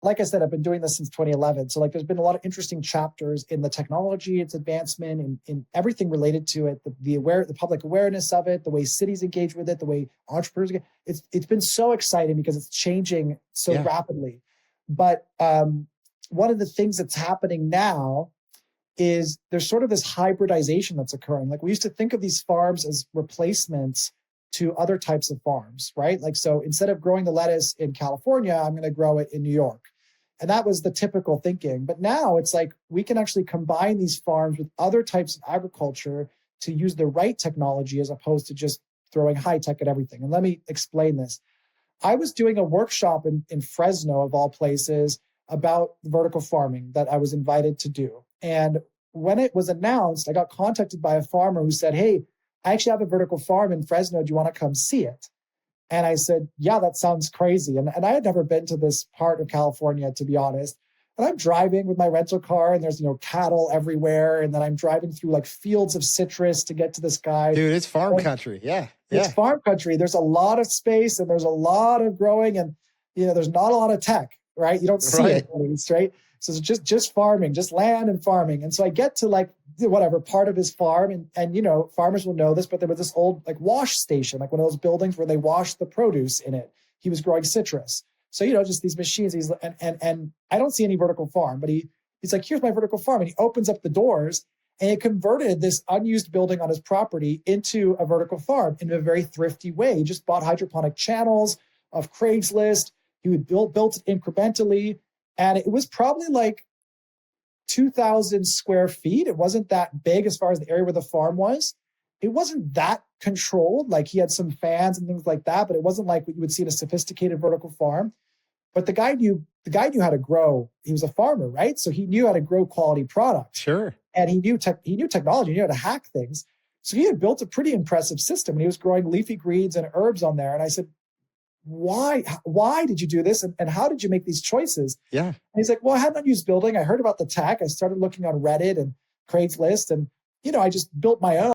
like I said, I've been doing this since 2011. So like there's been a lot of interesting chapters in the technology, its advancement, in everything related to it, the public awareness of it, the way cities engage with it, the way entrepreneurs get. It's been so exciting because it's changing so rapidly. But one of the things that's happening now is there's sort of this hybridization that's occurring. Like we used to think of these farms as replacements to other types of farms, right? Like, so instead of growing the lettuce in California, I'm going to grow it in New York. And that was the typical thinking. But now it's like we can actually combine these farms with other types of agriculture to use the right technology as opposed to just throwing high tech at everything. And let me explain this. I was doing a workshop in Fresno, of all places, about vertical farming that I was invited to do. And when it was announced, I got contacted by a farmer who said, hey, I actually have a vertical farm in Fresno. Do you want to come see it? And I said, yeah, that sounds crazy. And I had never been to this part of California, to be honest. And I'm driving with my rental car and there's, cattle everywhere. And then I'm driving through like fields of citrus to get to this guy. Dude, it's farm country. Yeah. It's farm country. There's a lot of space and there's a lot of growing and, there's not a lot of tech, right? You don't see it, at least, right? So it's just farming, just land and farming. And so I get to like, whatever part of his farm and farmers will know this, but there was this old like wash station, like one of those buildings where they wash the produce in it. He was growing citrus. So, just these machines, and I don't see any vertical farm, but he's like, here's my vertical farm. And he opens up the doors and he converted this unused building on his property into a vertical farm in a very thrifty way. He just bought hydroponic channels of Craigslist. He would built it incrementally. And it was probably like 2,000 square feet. It wasn't that big as far as the area where the farm was. It wasn't that controlled. Like he had some fans and things like that, but it wasn't like what you would see in a sophisticated vertical farm. But the guy knew how to grow. He was a farmer, right? So he knew how to grow quality product. Sure. And he knew technology, he knew how to hack things. So he had built a pretty impressive system and he was growing leafy greens and herbs on there. And I said, why did you do this? And how did you make these choices? Yeah. And he's like, well, I had an unused building. I heard about the tech. I started looking on Reddit and Craigslist and, I just built my own.